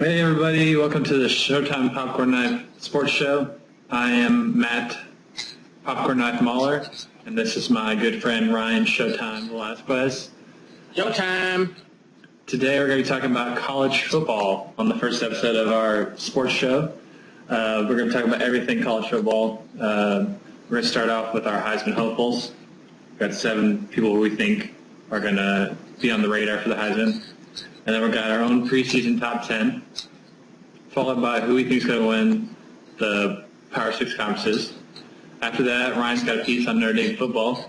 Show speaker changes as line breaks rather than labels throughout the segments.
Hey everybody, welcome to the Showtime Popcorn Knife Sports Show. I am Matt Popcorn Knife Mahler, and this is my good friend Ryan Showtime Velasquez.
Showtime!
Today we're going to be talking about college football on the first episode of our sports show. We're going to talk about everything college football. We're going to start off with our Heisman Hopefuls. We've got 7 people we think are going to be on the radar for the Heisman. And then we've got our own preseason top 10, followed by who we think is going to win the Power 6 conferences. After that, Ryan's got a piece on Notre Dame football,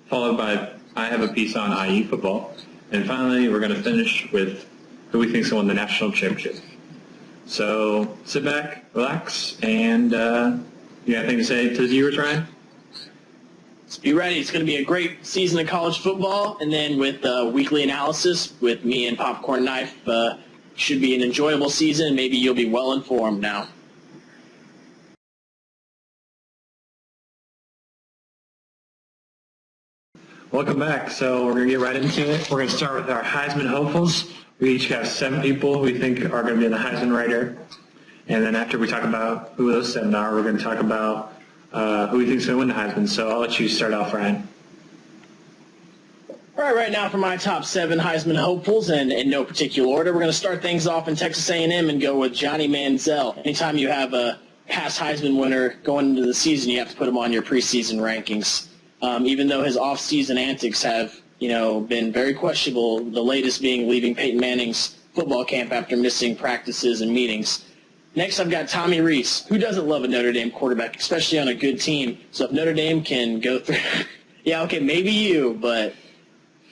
followed by I have a piece on IU football. And finally, we're going to finish with who we think is going to win the national championship. So sit back, relax, and you got anything to say to the viewers, Ryan?
Let's be ready. It's going to be a great season of college football, and then with weekly analysis with me and Popcorn Knife, should be an enjoyable season. Maybe you'll be well informed now.
Welcome back. So we're going to get right into it. We're going to start with our Heisman hopefuls. We each have 7 people we think are going to be in the Heisman Rider. And then after we talk about who those 7 are, we're going to talk about who we think is going to win the Heisman. So I'll let you start off, Ryan.
All right now for my top 7 Heisman hopefuls, and in no particular order. We're going to start things off in Texas A&M and go with Johnny Manziel. Anytime you have a past Heisman winner going into the season, you have to put him on your preseason rankings. Even though his off-season antics have, been very questionable, the latest being leaving Peyton Manning's football camp after missing practices and meetings. Next, I've got Tommy Rees. Who doesn't love a Notre Dame quarterback, especially on a good team? So if Notre Dame can go through – yeah, okay, maybe you, but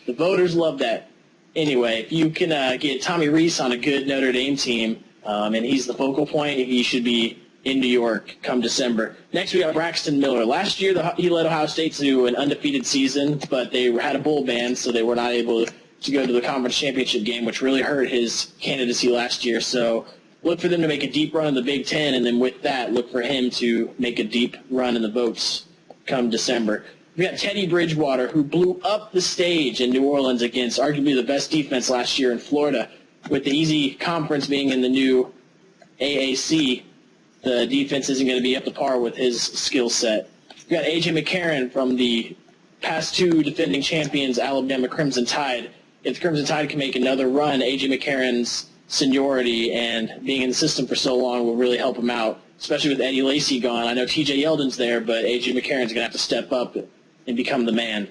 the voters love that. Anyway, if you can get Tommy Rees on a good Notre Dame team, and he's the focal point, he should be in New York come December. Next, we got Braxton Miller. Last year, he led Ohio State to an undefeated season, but they had a bowl ban, so they were not able to go to the conference championship game, which really hurt his candidacy last year. So look for them to make a deep run in the Big Ten, and then with that, look for him to make a deep run in the votes come December. We got Teddy Bridgewater, who blew up the stage in New Orleans against arguably the best defense last year in Florida. With the easy conference being in the new AAC, the defense isn't going to be up to par with his skill set. We got A.J. McCarron from the past 2 defending champions, Alabama Crimson Tide. If the Crimson Tide can make another run, A.J. McCarron's seniority and being in the system for so long will really help him out, especially with Eddie Lacy gone. I know T.J. Yeldon's there, but A.J. McCarron's going to have to step up and become the man.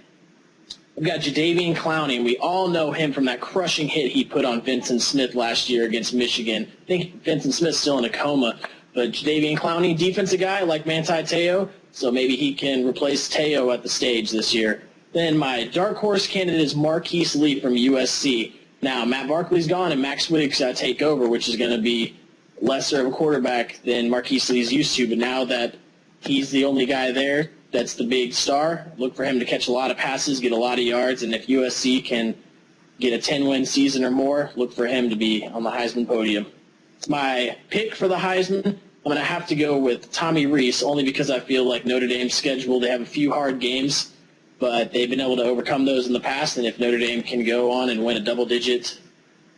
We've got Jadeveon Clowney, and we all know him from that crushing hit he put on Vincent Smith last year against Michigan. I think Vincent Smith's still in a coma, but Jadeveon Clowney, defensive guy like Manti Te'o, so maybe he can replace Te'o at the stage this year. Then my dark horse candidate is Marquise Lee from USC. Now, Matt Barkley's gone, and Max Wiggs got to take over, which is going to be lesser of a quarterback than Marquise Lee's used to. But now that he's the only guy there that's the big star, look for him to catch a lot of passes, get a lot of yards, and if USC can get a 10-win season or more, look for him to be on the Heisman podium. My pick for the Heisman, I'm going to have to go with Tommy Rees, only because I feel like Notre Dame's schedule, they have a few hard games, but they've been able to overcome those in the past, and if Notre Dame can go on and win a double-digit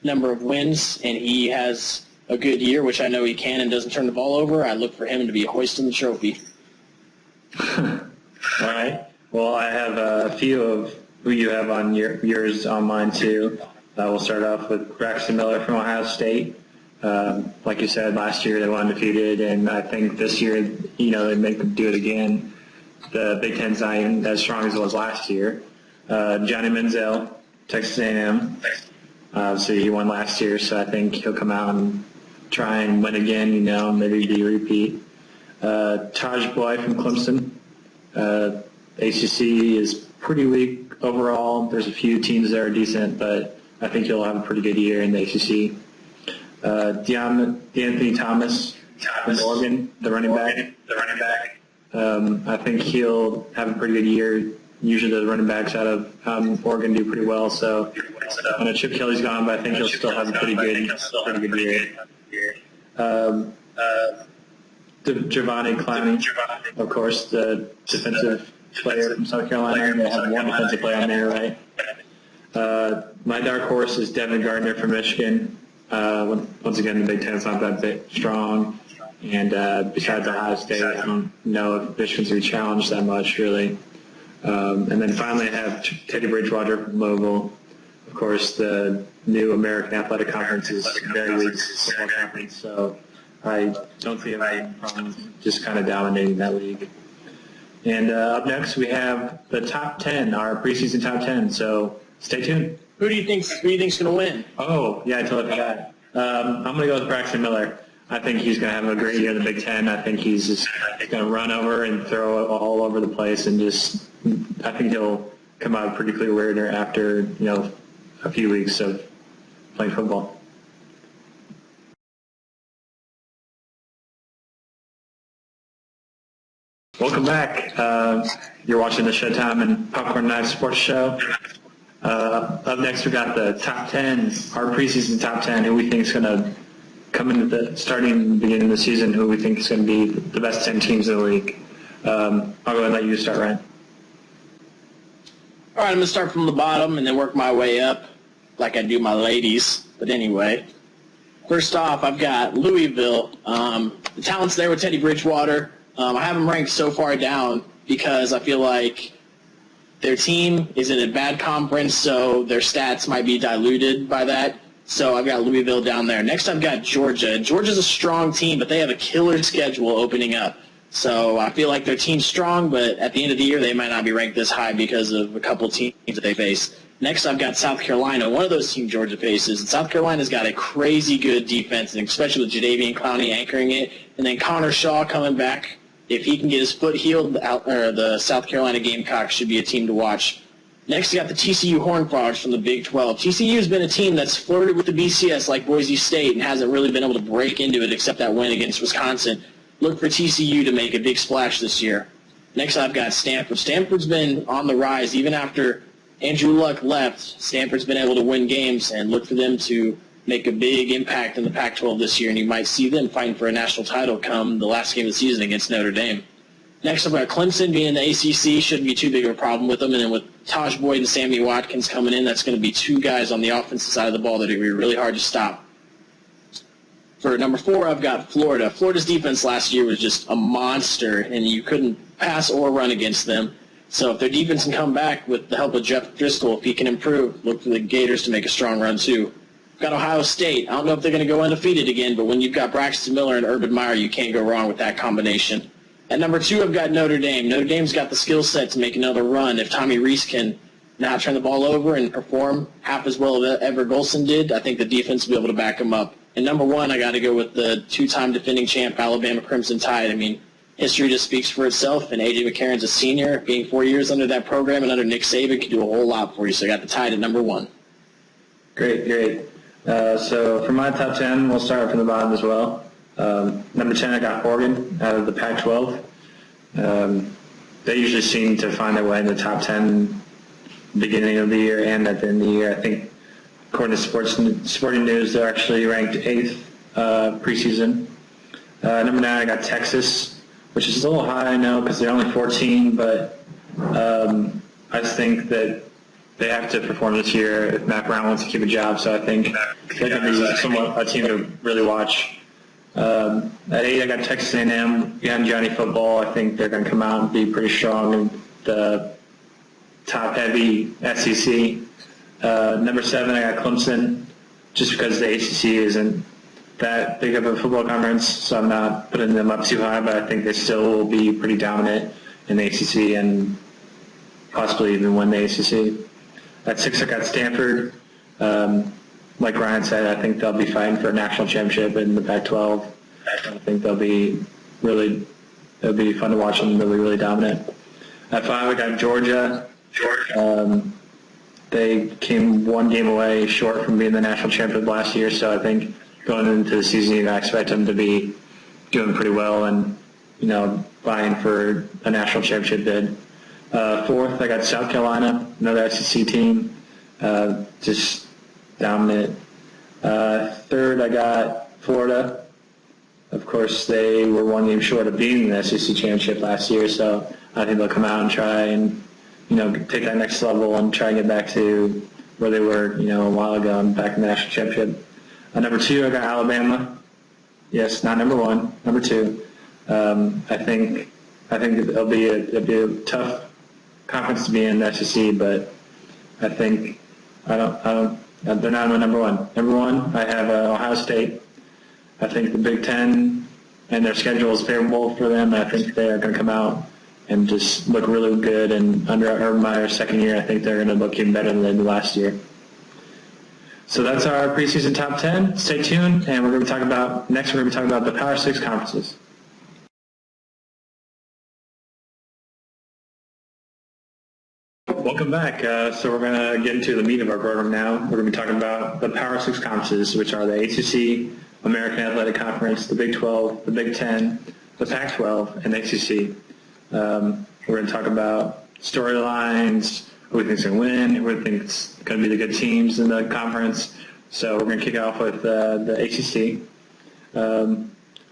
number of wins, and he has a good year, which I know he can and doesn't turn the ball over, I look for him to be hoisting the trophy.
All right. Well, I have a few of who you have on yours on mine, too. We'll start off with Braxton Miller from Ohio State. Like you said, last year they were undefeated, and I think this year, they make them do it again. The Big Ten's not even as strong as it was last year. Johnny Manziel, Texas A&M. Obviously, he won last year, so I think he'll come out and try and win again, maybe be a repeat. Taj Boy from Clemson. ACC is pretty weak overall. There's a few teams that are decent, but I think he'll have a pretty good year in the ACC. Anthony Thomas from Oregon, the running back. I think he'll have a pretty good year. Usually the running backs out of Oregon do pretty well. So I know Chip Kelly's gone, but I think he'll still have a pretty good year. Giovanni Clowney, of course, the defensive player from South Carolina. They have one defensive player on there, right? My dark horse is Devin Gardner from Michigan. Once again, the Big Ten's not that big, strong. And besides Ohio State, I don't know if Michigan's going to be challenged that much, really. And then finally, I have Teddy Bridgewater from Louisville. Of course, the new American Athletic Conference is a very weak football conference, so I don't see any problems just kind of dominating that league. And up next, we have the top 10, our preseason top 10. So stay tuned.
Who do you think's going to win?
Oh, yeah, I totally forgot. I'm going to go with Braxton Miller. I think he's going to have a great year in the Big Ten. I think he's just going to run over and throw it all over the place, and I think he'll come out a pretty clear winner after a few weeks of playing football. Welcome back. You're watching the Showtime and Popcorn Night Sports Show. Up next, we got the top 10, our preseason top 10, who we think is going to come into the beginning of the season, who we think is going to be the best 10 teams in the league. I'll go ahead and let you start, Ryan.
All right, I'm going to start from the bottom and then work my way up like I do my ladies. But anyway, first off, I've got Louisville. The talent's there with Teddy Bridgewater. I have them ranked so far down because I feel like their team is in a bad conference, so their stats might be diluted by that. So I've got Louisville down there. Next, I've got Georgia. Georgia's a strong team, but they have a killer schedule opening up. So I feel like their team's strong, but at the end of the year, they might not be ranked this high because of a couple teams that they face. Next, I've got South Carolina, one of those teams Georgia faces. And South Carolina's got a crazy good defense, and especially with Jadeveon Clowney anchoring it. And then Connor Shaw coming back. If he can get his foot healed, the South Carolina Gamecocks should be a team to watch. Next, you got the TCU Horned Frogs from the Big 12. TCU has been a team that's flirted with the BCS like Boise State and hasn't really been able to break into it except that win against Wisconsin. Look for TCU to make a big splash this year. Next, I've got Stanford. Stanford's been on the rise. Even after Andrew Luck left, Stanford's been able to win games, and look for them to make a big impact in the Pac-12 this year, and you might see them fighting for a national title come the last game of the season against Notre Dame. Next, I've got Clemson being in the ACC. Shouldn't be too big of a problem with them. And then with Taj Boyd and Sammy Watkins coming in, that's going to be two guys on the offensive side of the ball that are going to be really hard to stop. For number 4, I've got Florida. Florida's defense last year was just a monster, and you couldn't pass or run against them. So if their defense can come back with the help of Jeff Driscoll, if he can improve, look for the Gators to make a strong run too. I've got Ohio State. I don't know if they're going to go undefeated again, but when you've got Braxton Miller and Urban Meyer, you can't go wrong with that combination. At number 2, I've got Notre Dame. Notre Dame's got the skill set to make another run. If Tommy Rees can not turn the ball over and perform half as well as Ever Golson did, I think the defense will be able to back him up. And number 1, I got to go with the 2-time defending champ, Alabama Crimson Tide. I mean, history just speaks for itself, and A.J. McCarron's a senior. Being 4 years under that program and under Nick Saban can do a whole lot for you. So I got the Tide at number 1.
Great. So for my top 10, we'll start from the bottom as well. Number 10, I got Oregon out of the Pac-12. They usually seem to find their way in the top 10 beginning of the year and at the end of the year. I think, according to Sporting News, they're actually ranked 8th preseason. Number 9, I got Texas, which is a little high, I know, because they're only 14, but I just think that they have to perform this year if Matt Brown wants to keep a job, so I think they're going to be somewhat a team to really watch. At 8, I got Texas A&M behind Johnny Football. I think they're going to come out and be pretty strong in the top-heavy SEC. Number 7, I got Clemson, just because the ACC isn't that big of a football conference, so I'm not putting them up too high, but I think they still will be pretty dominant in the ACC and possibly even win the ACC. At 6, I got Stanford. Like Ryan said, I think they'll be fighting for a national championship in the Pac-12. I think it'll be fun to watch them. They'll be really dominant. At 5, I got Georgia. They came one game away short from being the national champion last year, so I think going into the season, I expect them to be doing pretty well and, vying for a national championship bid. 4th, I got South Carolina, another SEC team, just dominant. 3rd, I got Florida. Of course, they were one game short of being the SEC championship last year, so I think they'll come out and try and, take that next level and try and get back to where they were, a while ago and back in the national championship. Number 2, I got Alabama. Yes, not number 1, number 2. I think it'll be a tough conference to be in the SEC, but I think they're not my number 1. Number 1, I have Ohio State. I think the Big Ten and their schedule is favorable for them. I think they are going to come out and just look really good. And under Urban Meyer's second year, I think they're going to look even better than they did last year. So that's our preseason top 10. Stay tuned, and we're going to be talking about the Power 6 conferences. Welcome back. So we're going to get into the meat of our program now. We're going to be talking about the Power 6 conferences, which are the ACC, American Athletic Conference, the Big 12, the Big 10, the Pac-12, and the ACC. We're going to talk about storylines, who we think is going to win, who we think is going to be the good teams in the conference. So we're going to kick it off with the ACC.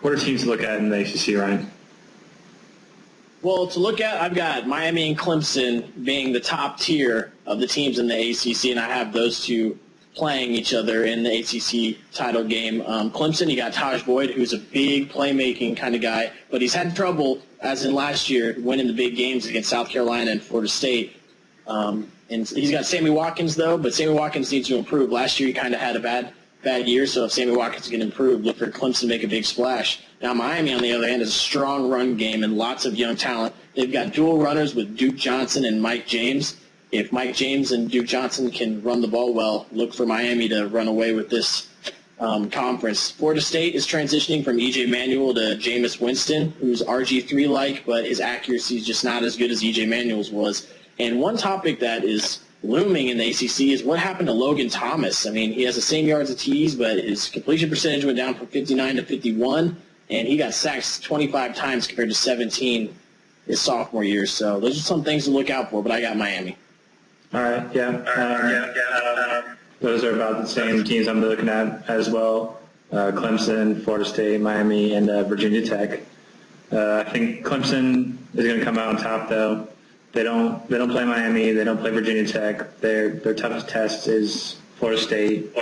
What are teams to look at in the ACC, Ryan?
Well, to look at, I've got Miami and Clemson being the top tier of the teams in the ACC, and I have those two playing each other in the ACC title game. Clemson, you got Taj Boyd, who's a big playmaking kind of guy, but he's had trouble, as in last year, winning the big games against South Carolina and Florida State. And he's got Sammy Watkins, though, but Sammy Watkins needs to improve. Last year he kind of had a bad year, so if Sammy Watkins can improve, look for Clemson to make a big splash. Now Miami, on the other hand, is a strong run game and lots of young talent. They've got dual runners with Duke Johnson and Mike James. If Mike James and Duke Johnson can run the ball well, look for Miami to run away with this conference. Florida State is transitioning from E.J. Manuel to Jameis Winston, who's RG3-like, but his accuracy is just not as good as E.J. Manuel's was. And one topic that is looming in the ACC is what happened to Logan Thomas. I mean, he has the same yards of TDs, but his completion percentage went down from 59 to 51, and he got sacked 25 times compared to 17 his sophomore year. So those are some things to look out for, but I got Miami.
All right, those are about the same teams I'm looking at as well. Clemson, Florida State, Miami, and Virginia Tech. I think Clemson is going to come out on top, though. They don't play Miami. They don't play Virginia Tech. Their toughest test is Florida State.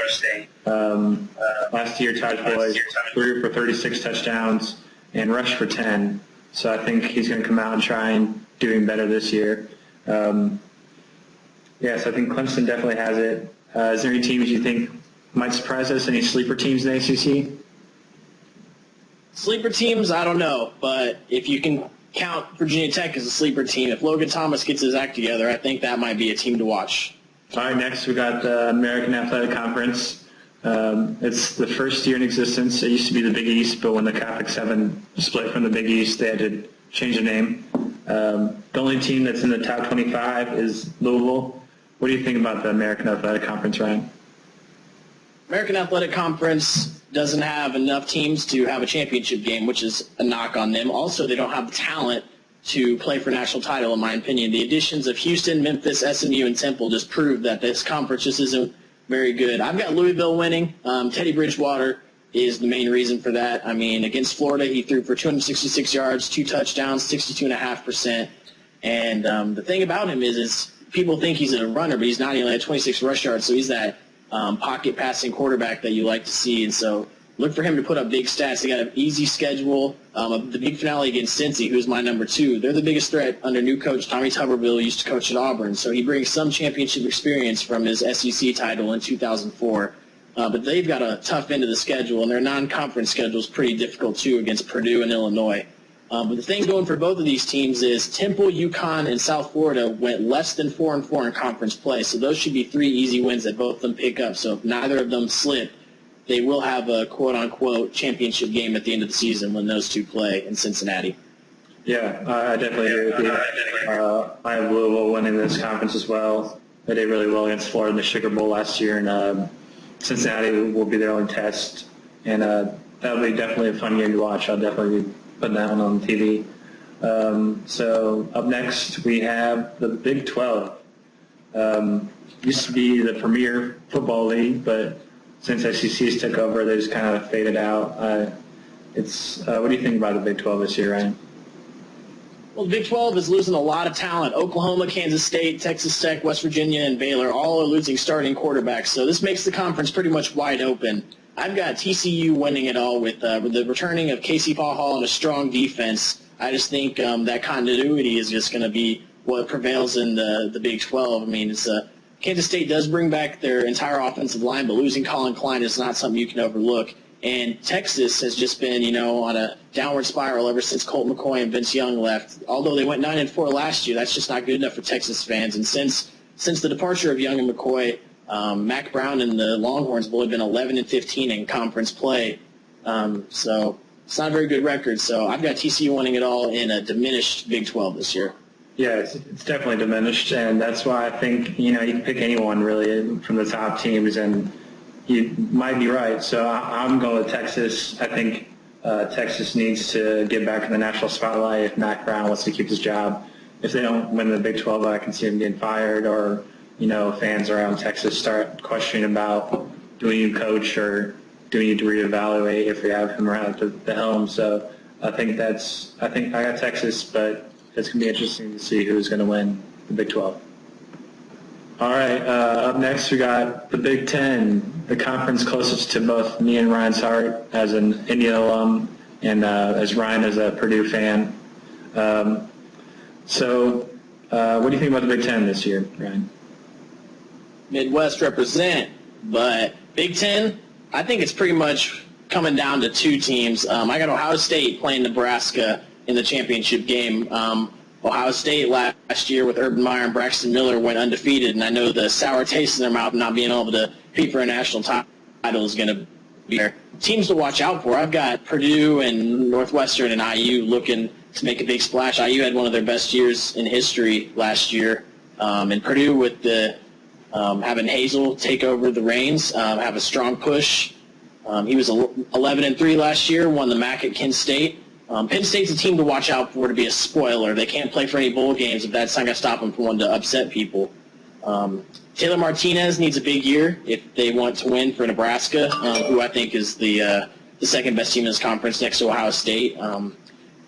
Last year, Taj Boyd threw for 36 touchdowns and rushed for 10. So I think he's going to come out and try and do even better this year. Yes, I think Clemson definitely has it. Is there any teams you think might surprise us? Any sleeper teams in the ACC?
Sleeper teams, I don't know. But if you can count Virginia Tech as a sleeper team, if Logan Thomas gets his act together, I think that might be a team to watch.
All right, next we got the American Athletic Conference. It's the first year in existence. It used to be the Big East, but when the Catholic Seven split from the Big East, they had to change the name. The only team that's in the top 25 is Louisville. What do you think about the American Athletic Conference, Ryan?
American Athletic Conference doesn't have enough teams to have a championship game, which is a knock on them. Also, they don't have the talent to play for national title, in my opinion. The additions of Houston, Memphis, SMU, and Temple just prove that this conference just isn't very good. I've got Louisville winning. Teddy Bridgewater is the main reason for that. I mean, against Florida, he threw for 266 yards, 2 touchdowns, 62.5%. And the thing about him is people think he's a runner, but he's not. He only had 26 rush yards, so he's that pocket passing quarterback that you like to see. And so look for him to put up big stats. They got an easy schedule. The big finale against Cincy, who's my number 2. They're the biggest threat under new coach Tommy Tuberville, used to coach at Auburn. So he brings some championship experience from his SEC title in 2004. But they've got a tough end of the schedule, and their non-conference schedule is pretty difficult, too, against Purdue and Illinois. But the thing going for both of these teams is Temple, UConn, and South Florida went less than 4-4 in conference play. So those should be 3 easy wins that both of them pick up. So if neither of them slip, they will have a quote-unquote championship game at the end of the season when those two play in Cincinnati.
Yeah, I definitely agree with you. I have Louisville winning this conference as well. They did really well against Florida in the Sugar Bowl last year, and Cincinnati will be their own test. And that'll be definitely a fun game to watch. I'll definitely be putting that one on TV. So up next we have the Big 12. Used to be the premier football league, but since SEC's took over, they just kind of faded out. What do you think about the Big 12 this year, Ryan?
Well, the Big 12 is losing a lot of talent. Oklahoma, Kansas State, Texas Tech, West Virginia, and Baylor all are losing starting quarterbacks. So this makes the conference pretty much wide open. I've got TCU winning it all with the returning of Casey Paul and a strong defense. I just think that continuity is just going to be what prevails in the Big 12. I mean, Kansas State does bring back their entire offensive line, but losing Colin Klein is not something you can overlook. And Texas has just been, on a downward spiral ever since Colt McCoy and Vince Young left. Although they went 9-4 last year, that's just not good enough for Texas fans. And since the departure of Young and McCoy, Mac Brown and the Longhorns have only been 11-15 in conference play. So it's not a very good record. So I've got TCU winning it all in a diminished Big 12 this year.
Yeah, it's definitely diminished, and that's why I think, you can pick anyone really from the top teams, and you might be right. So I'm going with Texas. I think Texas needs to get back in the national spotlight if Mac Brown wants to keep his job. If they don't win the Big 12, I can see him getting fired, or, fans around Texas start questioning about, do we need a coach or do we need to reevaluate if we have him around the helm? So I got Texas, but it's going to be interesting to see who's going to win the Big 12. All right, up next we got the Big Ten, the conference closest to both me and Ryan's heart as an Indiana alum and as Ryan is a Purdue fan. So what do you think about the Big Ten this year, Ryan?
Midwest represent, but Big Ten, I think it's pretty much coming down to two teams. I got Ohio State playing Nebraska in the championship game. Ohio State last year with Urban Meyer and Braxton Miller went undefeated, and I know the sour taste in their mouth not being able to compete for a national title is going to be there. Teams to watch out for, I've got Purdue and Northwestern and IU looking to make a big splash. IU had one of their best years in history last year, and Purdue with the having Hazel take over the reins, have a strong push. He was 11-3 last year, won the MAC at Kent State. Penn State's a team to watch out for to be a spoiler. They can't play for any bowl games if that's not going to stop them from wanting to upset people. Taylor Martinez needs a big year if they want to win for Nebraska, who I think is the second best team in this conference next to Ohio State.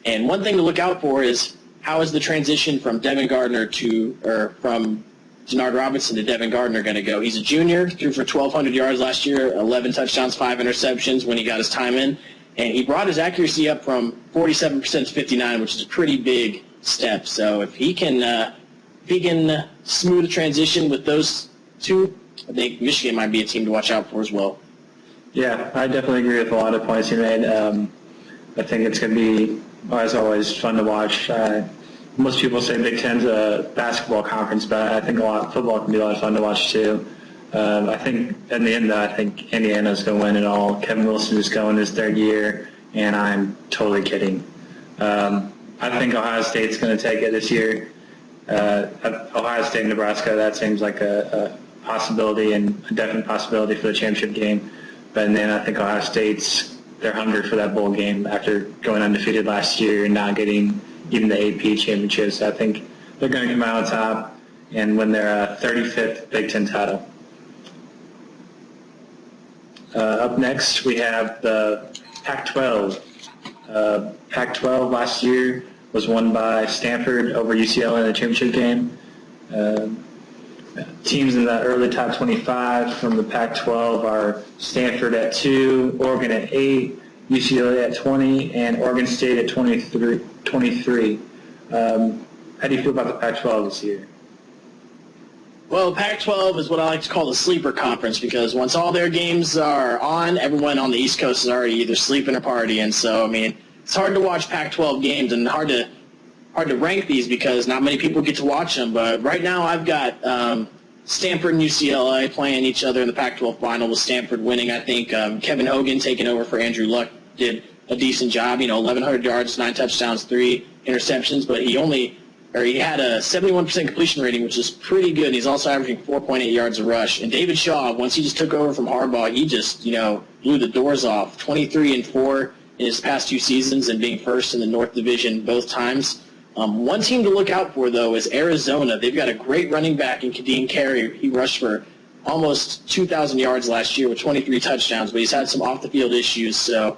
And one thing to look out for is how is the transition from Devin Gardner from Denard Robinson to Devin Gardner going to go? He's a junior, threw for 1,200 yards last year, 11 touchdowns, 5 interceptions when he got his time in. And he brought his accuracy up from 47% to 59%, which is a pretty big step. So if he can smooth the transition with those two, I think Michigan might be a team to watch out for as well.
Yeah, I definitely agree with a lot of points you made. I think it's going to be, as always, fun to watch. Most people say Big Ten's a basketball conference, but I think football can be a lot of fun to watch too. I think in the end, I think Indiana's going to win it all. Kevin Wilson is going his third year, and I'm totally kidding. I think Ohio State's going to take it this year. Ohio State and Nebraska, that seems like a possibility and a definite possibility for the championship game. But then I think Ohio State's, they're hungry for that bowl game after going undefeated last year and not getting even the AP championship. So I think they're going to come out on top and win their 35th Big Ten title. Up next, we have the Pac-12. Pac-12 last year was won by Stanford over UCLA in the championship game. Teams in the early top 25 from the Pac-12 are Stanford at 2, Oregon at 8, UCLA at 20, and Oregon State at 23. How do you feel about the Pac-12 this year?
Well, Pac-12 is what I like to call the sleeper conference because once all their games are on, everyone on the East Coast is already either sleeping or partying. So, I mean, it's hard to watch Pac-12 games and hard to rank these because not many people get to watch them. But right now I've got Stanford and UCLA playing each other in the Pac-12 final with Stanford winning. I think Kevin Hogan taking over for Andrew Luck did a decent job. 1,100 yards, 9 touchdowns, 3 interceptions, but he had a 71% completion rating, which is pretty good. And he's also averaging 4.8 yards a rush. And David Shaw, once he just took over from Harbaugh, he just, blew the doors off. 23-4 in his past 2 seasons and being first in the North Division both times. One team to look out for, though, is Arizona. They've got a great running back in Kadeem Carey. He rushed for almost 2,000 yards last year with 23 touchdowns, but he's had some off-the-field issues. So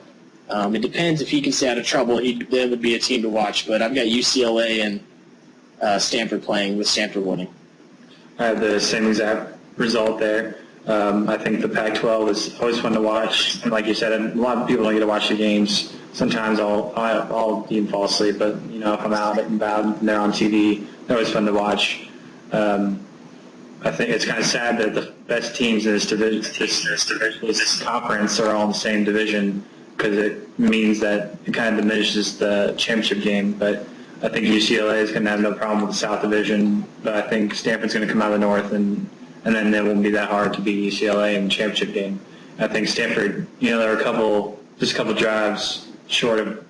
it depends if he can stay out of trouble. That would be a team to watch. But I've got UCLA and Stanford playing with Stanford winning.
I have the same exact result there. I think the Pac-12 is always fun to watch. And like you said, a lot of people don't get to watch the games. Sometimes I'll even fall asleep, but if I'm out and about and they're on TV, they're always fun to watch. I think it's kind of sad that the best teams in this conference are all in the same division, because it means that it kind of diminishes the championship game. But I think UCLA is going to have no problem with the South Division, but I think Stanford's going to come out of the North, and then it won't be that hard to beat UCLA in the championship game. I think Stanford, there were just a couple drives short of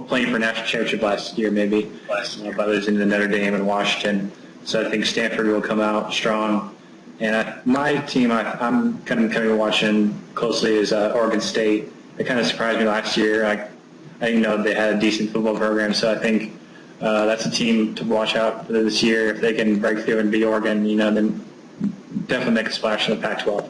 playing for a national championship last year, maybe, by losing to Notre Dame and Washington. So I think Stanford will come out strong. And my team, I'm kind of watching closely is Oregon State. It kind of surprised me last year. I didn't know they had a decent football program, so I think that's a team to watch out for this year. If they can break through and beat Oregon, then definitely make a splash in the Pac-12.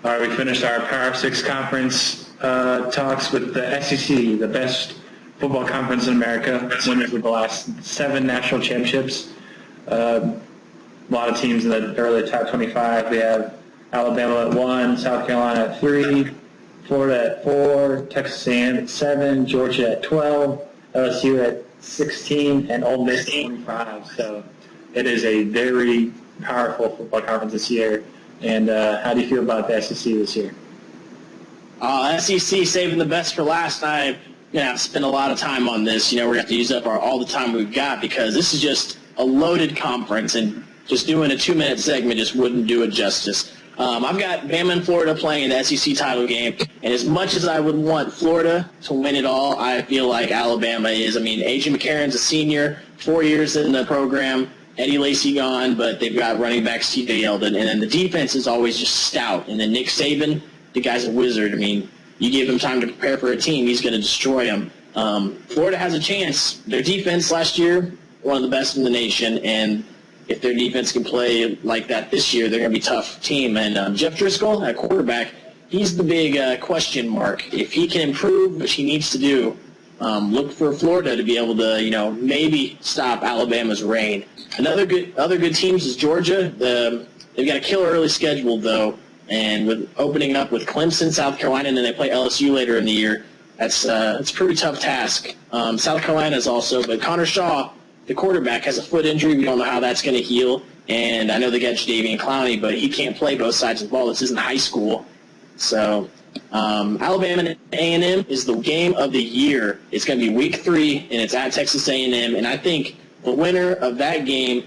All right, we finished our Power 6 conference talks with the SEC, the best football conference in America, winners of the last 7 national championships. A lot of teams in the early top 25. We have Alabama at 1, South Carolina at 3, Florida at 4, Texas A&M at 7, Georgia at 12, LSU at 16, and Ole Miss at 25. So it is a very powerful football conference this year. And how do you feel about the SEC this year?
SEC saving the best for last. I'm going to have to spend a lot of time on this. We're going to have to use up all the time we've got, because this is just a loaded conference, and just doing a 2-minute segment just wouldn't do it justice. I've got Bama and Florida playing in the SEC title game, and as much as I would want Florida to win it all, I feel like Alabama is. A.J. McCarron's a senior, 4 years in the program, Eddie Lacy gone, but they've got running backs T.J. Yeldon, and then the defense is always just stout. And then Nick Saban, the guy's a wizard. You give him time to prepare for a team, he's going to destroy them. Florida has a chance. Their defense last year, one of the best in the nation, and if their defense can play like that this year, they're going to be a tough team. And Jeff Driscoll, at quarterback, he's the big question mark. If he can improve, which he needs to do, look for Florida to be able to, maybe stop Alabama's reign. Other good teams is Georgia. They've got a killer early schedule, though, and with opening up with Clemson, South Carolina, and then they play LSU later in the year. It's a pretty tough task. South Carolina is also, but Connor Shaw, the quarterback, has a foot injury. We don't know how that's going to heal. And I know they got Jadeveon Clowney, but he can't play both sides of the ball. This isn't high school. So Alabama and A&M is the game of the year. It's going to be week 3, and it's at Texas A&M. And I think the winner of that game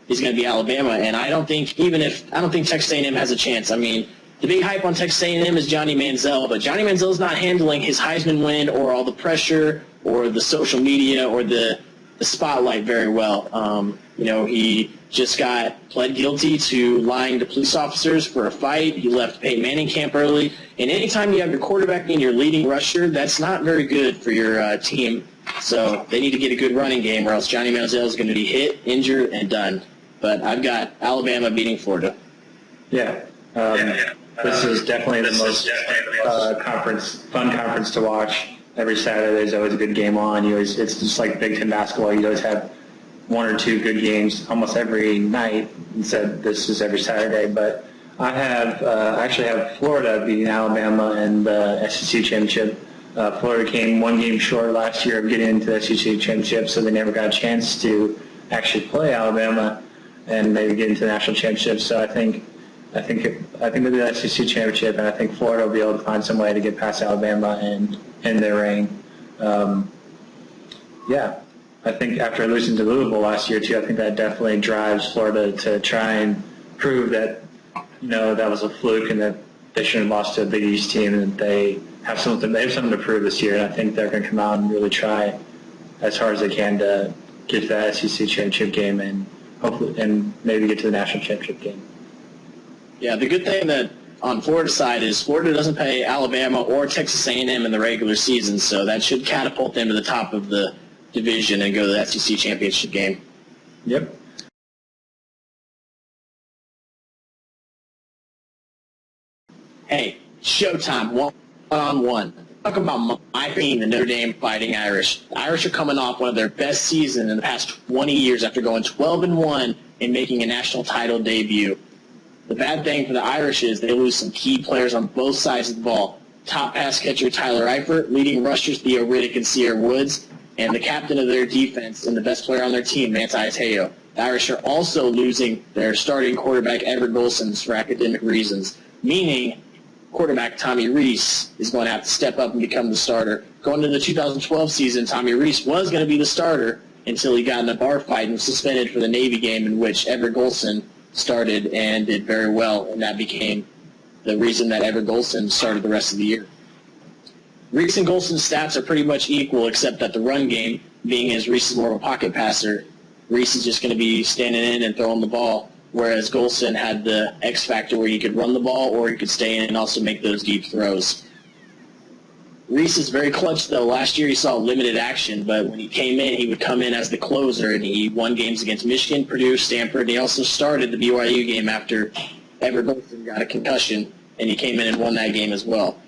is going to be Alabama. And I don't think Texas A&M has a chance. The big hype on Texas A&M is Johnny Manziel, but Johnny Manziel's not handling his Heisman win or all the pressure or the social media or the spotlight very well. He just got pled guilty to lying to police officers for a fight. He left Peyton Manning camp early. And anytime you have your quarterback being your leading rusher, that's not very good for your team. So they need to get a good running game, or else Johnny Manziel is going to be hit, injured, and done. But I've got Alabama beating Florida.
Yeah. This is definitely the most fun conference to watch. Every Saturday there's always a good game on. It's just like Big Ten basketball. You always have 1 or 2 good games almost every night. Instead, this is every Saturday. But I actually have Florida beating Alabama in the SEC championship. Florida came 1 game short last year of getting into the SEC championship, so they never got a chance to actually play Alabama and maybe get into the national championship. So I think they'll be the SEC championship, and I think Florida will be able to find some way to get past Alabama and end their reign. I think after losing to Louisville last year too, I think that definitely drives Florida to try and prove that that was a fluke and that they shouldn't have lost to a Big East team, and that they have something to prove this year. And I think they're going to come out and really try as hard as they can to get to that SEC championship game and hopefully maybe get to the national championship game.
Yeah, the good thing that on Florida's side is Florida doesn't play Alabama or Texas A&M in the regular season, so that should catapult them to the top of the division and go to the SEC championship game.
Yep.
Hey, showtime, one-on-one. Talk about my team, the Notre Dame Fighting Irish. The Irish are coming off one of their best seasons in the past 20 years after going 12-1 and making a national title debut. The bad thing for the Irish is they lose some key players on both sides of the ball. Top pass catcher Tyler Eifert, leading rushers Theo Riddick and Sierra Woods, and the captain of their defense and the best player on their team, Manti Te'o. The Irish are also losing their starting quarterback, Everett Golson, for academic reasons, meaning quarterback Tommy Rees is going to have to step up and become the starter. Going into the 2012 season, Tommy Rees was going to be the starter until he got in a bar fight and was suspended for the Navy game in which Everett Golson started and did very well, and that became the reason that Everett Golson started the rest of the year. Rees and Golson's stats are pretty much equal, except that the run game, being as Rees is more of a pocket passer, Rees is just going to be standing in and throwing the ball, whereas Golson had the X factor where he could run the ball or he could stay in and also make those deep throws. Rees is very clutch, though. Last year he saw limited action, but when he came in, he would come in as the closer, and he won games against Michigan, Purdue, Stanford, and he also started the BYU game after Everett Golson got a concussion, and he came in and won that game as well.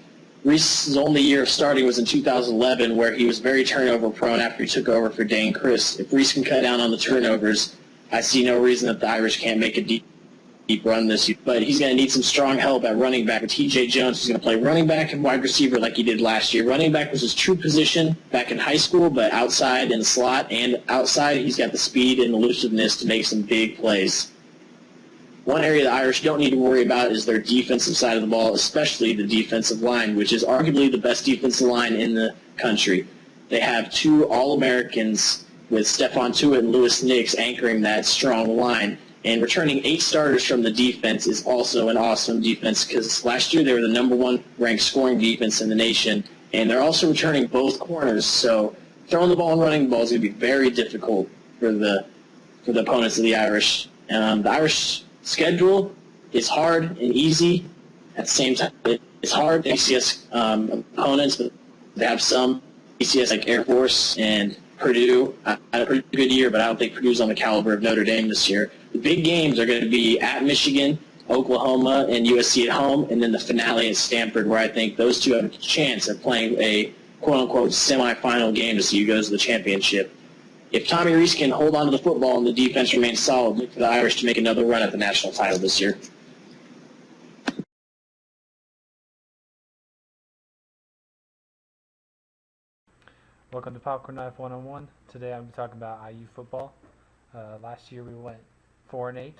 Rees' only year of starting was in 2011, where he was very turnover-prone after he took over for Dane Chris. If Rees can cut down on the turnovers, I see no reason that the Irish can't make a deep run this year. But he's going to need some strong help at running back with T.J. Jones. He's going to play running back and wide receiver like he did last year. Running back was his true position back in high school, but outside in the slot and outside, he's got the speed and elusiveness to make some big plays. One area the Irish don't need to worry about is their defensive side of the ball, especially the defensive line, which is arguably the best defensive line in the country. They have two All-Americans with Stephon Tuitt and Lewis Nix anchoring that strong line. And returning 8 starters from the defense is also an awesome defense because last year they were the #1 ranked scoring defense in the nation. And they're also returning both corners, so throwing the ball and running the ball is going to be very difficult for the opponents of the Irish. The Irish schedule is hard and easy at the same time. It's hard. ACS opponents, but they have some ACS like Air Force and Purdue. Had a pretty good year, but I don't think Purdue's on the caliber of Notre Dame this year. The big games are going to be at Michigan, Oklahoma, and USC at home, and then the finale at Stanford, where I think those two have a chance of playing a quote-unquote semifinal game to see who goes to the championship. If Tommy Rees can hold on to the football and the defense remains solid, look for the Irish to make another run at the national title this year.
Welcome to Popcorn Knife 101. Today I'm going to talk about IU football. Last year we went 4-8,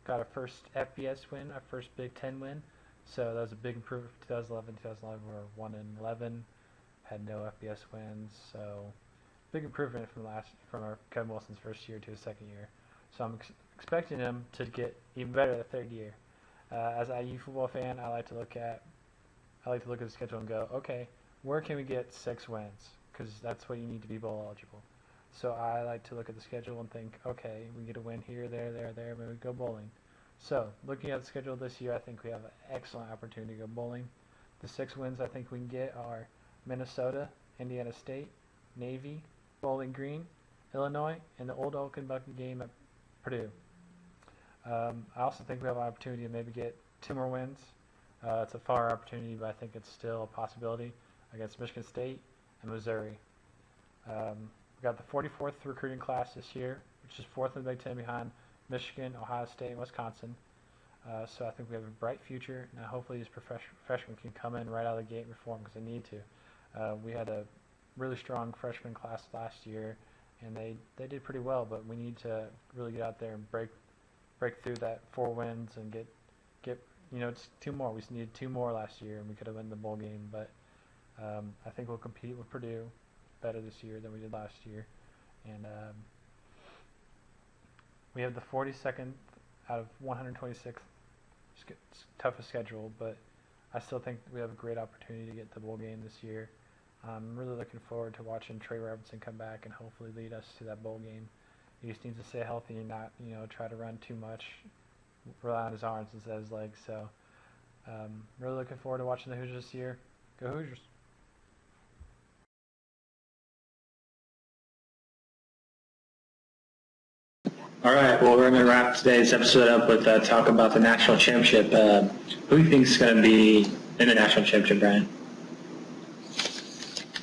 got our first FBS win, our first Big Ten win. So that was a big improvement from 2011. 2011 we were 1-11, had no FBS wins. So big improvement from our Kevin Wilson's first year to his second year. So I'm expecting him to get even better the third year. As an IU football fan, I like to look at the schedule and go, okay, where can we get 6 wins? Because that's what you need to be bowl eligible. So I like to look at the schedule and think, okay, we get a win here, there, maybe we go bowling. So looking at the schedule this year, I think we have an excellent opportunity to go bowling. The 6 wins I think we can get are Minnesota, Indiana State, Navy, Bowling Green, Illinois, and the Old Oaken Bucket game at Purdue. I also think we have an opportunity to maybe get 2 more wins. It's a far opportunity, but I think it's still a possibility against Michigan State and Missouri. We got the 44th recruiting class this year, which is 4th in the Big Ten behind Michigan, Ohio State, and Wisconsin. So I think we have a bright future. Now hopefully these freshmen can come in right out of the gate and perform because they need to. We had a really strong freshman class last year, and they did pretty well, but we need to really get out there and break through that 4 wins and get it's 2 more. We needed 2 more last year, and we could have won the bowl game, but I think we'll compete with Purdue better this year than we did last year. And we have the 42nd out of 126th toughest schedule, but I still think we have a great opportunity to get the bowl game this year. I'm really looking forward to watching Trey Robertson come back and hopefully lead us to that bowl game. He just needs to stay healthy and not, try to run too much, rely on his arms instead of his legs. So really looking forward to watching the Hoosiers this year. Go Hoosiers!
All right, well, we're going to wrap today's episode up with talk about the national championship. Who do you think is going to be in the national championship, Brian?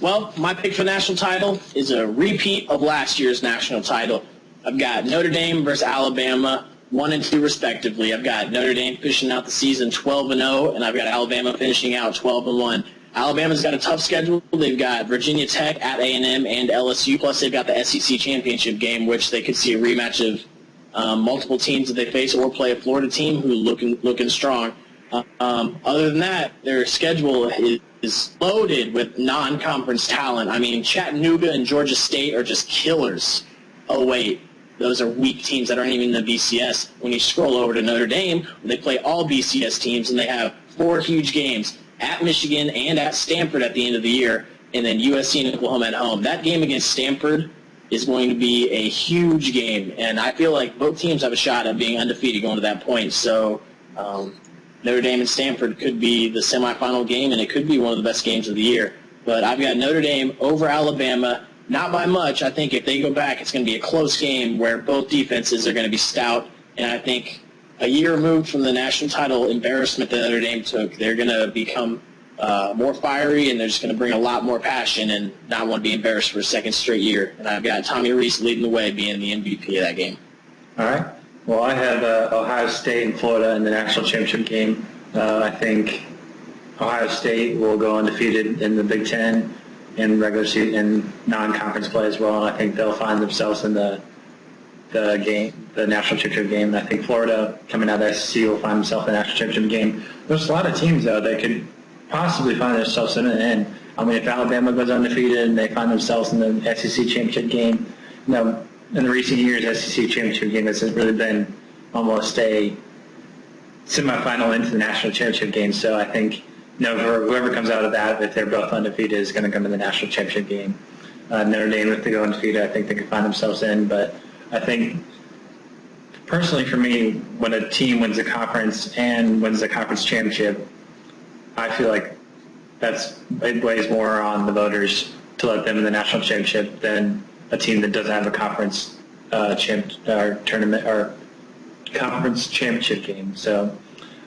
Well, my pick for national title is a repeat of last year's national title. I've got Notre Dame versus Alabama. 1 and 2 respectively. I've got Notre Dame finishing out the season 12-0, and I've got Alabama finishing out 12-1. Alabama's got a tough schedule. They've got Virginia Tech at A&M and LSU, plus they've got the SEC championship game, which they could see a rematch of multiple teams that they face, or play a Florida team who looking strong. Other than that, their schedule is loaded with non-conference talent. I mean, Chattanooga and Georgia State are just killers. Oh, wait. Those are weak teams that aren't even in the BCS. When you scroll over to Notre Dame, they play all BCS teams, and they have 4 huge games at Michigan and at Stanford at the end of the year, and then USC and Oklahoma at home. That game against Stanford is going to be a huge game, and I feel like both teams have a shot at being undefeated going to that point. So Notre Dame and Stanford could be the semifinal game, and it could be one of the best games of the year. But I've got Notre Dame over Alabama, not by much. I think if they go back, it's going to be a close game where both defenses are going to be stout, and I think a year removed from the national title embarrassment that Notre Dame took, they're going to become more fiery, and they're just going to bring a lot more passion and not want to be embarrassed for a second straight year. And I've got Tommy Rees leading the way, being the MVP of that game.
All right. Well, I have Ohio State and Florida in the national championship game. I think Ohio State will go undefeated in the Big Ten in regular season and non-conference play as well. And I think they'll find themselves in the national championship game. And I think Florida, coming out of the SEC, will find themselves in the national championship game. There's a lot of teams, though, that could possibly find themselves in it. And I mean, if Alabama goes undefeated and they find themselves in the SEC championship game, in the recent years, SEC championship game has really been almost a semifinal into the national championship game. So I think whoever comes out of that, if they're both undefeated, is going to come to the national championship game. Notre Dame, if they go undefeated, I think they could find themselves in. But I think, personally for me, when a team wins a conference and wins the conference championship, I feel like it weighs more on the voters to let them in the national championship than a team that doesn't have a conference tournament or conference championship game. So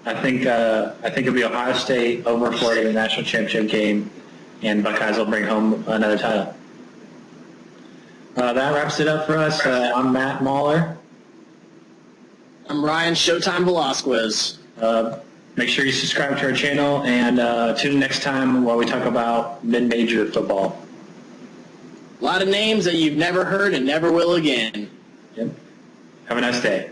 I think it'll be Ohio State over Florida in the national championship game, and Buckeyes will bring home another title. That wraps it up for us. I'm Matt Mahler.
I'm Ryan Showtime Velasquez.
Make sure you subscribe to our channel, and tune in next time while we talk about mid-major football.
A lot of names that you've never heard and never will again.
Yep. Have a nice day.